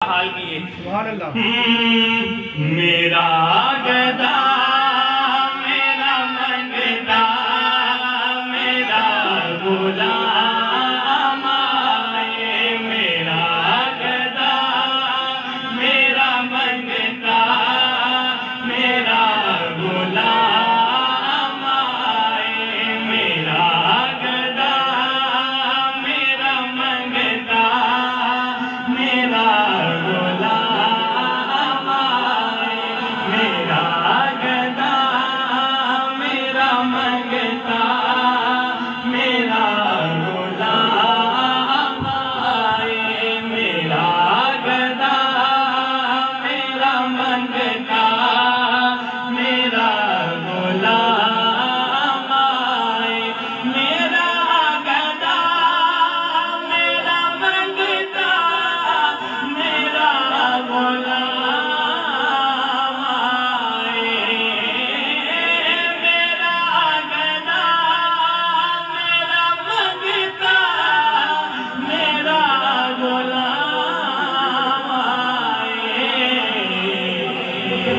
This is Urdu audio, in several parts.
حال کیے سبحان اللہ میرا گدا میرا منگتا میرا غلام آئے میرا گدا میرا منگتا میرا غلام آئے میرا گدا میرا منگتا میرا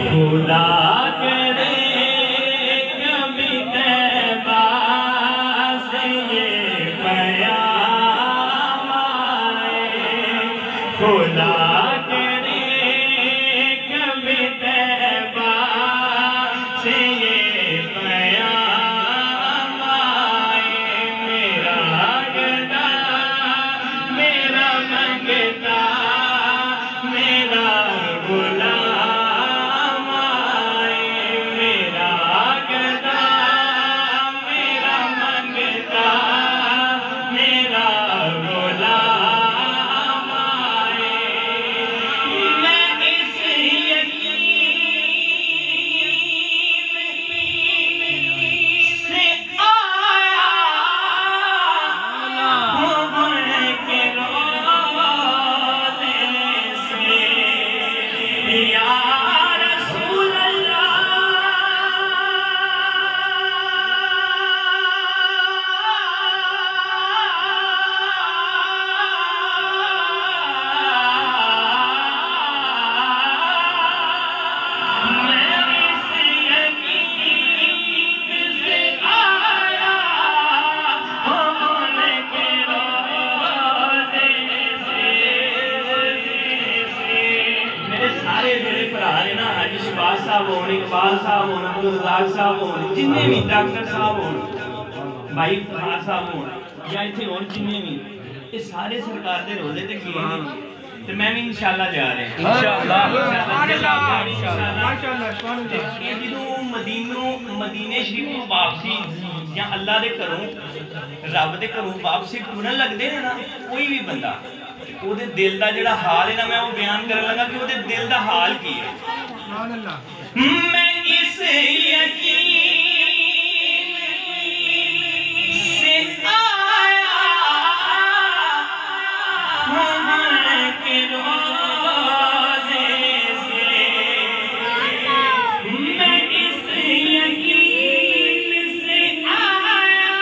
خدا کرے کبھی طیبہ سے یہ پیام آئے خدا کرے کبھی طیبہ سے یہ پیام آئے میرا گدا میرا منگتا میرا غلام صاحب ہون اقبال صاحب ہون عبدالرزاق صاحب ہون جننے بھی ڈاکٹر صاحب ہون بھائی فہار صاحب ہون یا اتنے ہون جننے بھی یہ سارے سرکار دے روزے تے کیے تو میں بھی انشاءاللہ جا رہے ہیں جدوں مدینے شریف واپسی یا اللہ دے کروں رب دے کروں واپسی ٹرن لگتے ہیں نا کوئی بھی بندہ وہ دل دا جڑا حال ہے نا میں وہ بیان کرنے لگا کہ وہ دل دا حال کی ہے میں اس یقین سے آیا ہوں کہ روزے سے میں اس یقین سے آیا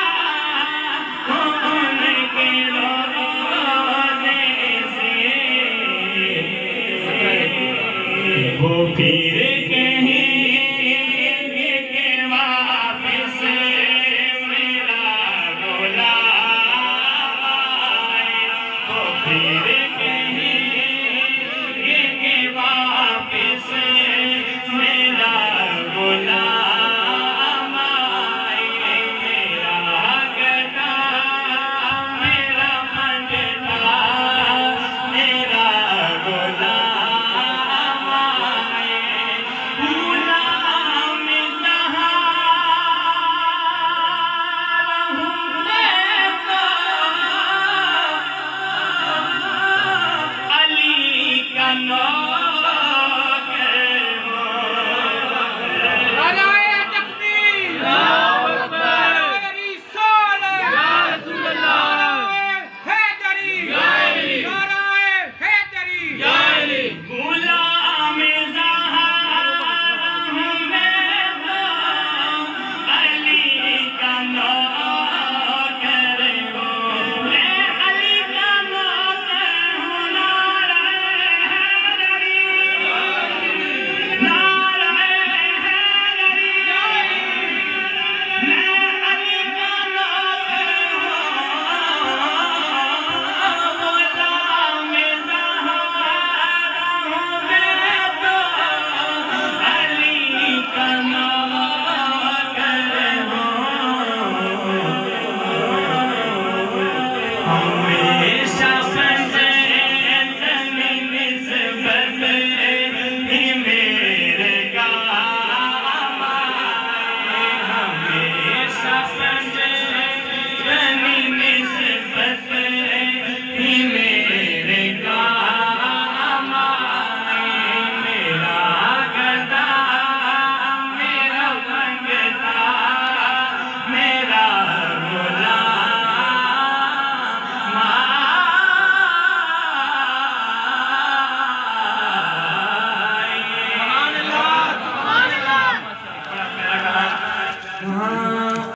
ہوں کہ روزے سے وہ پھر وہاں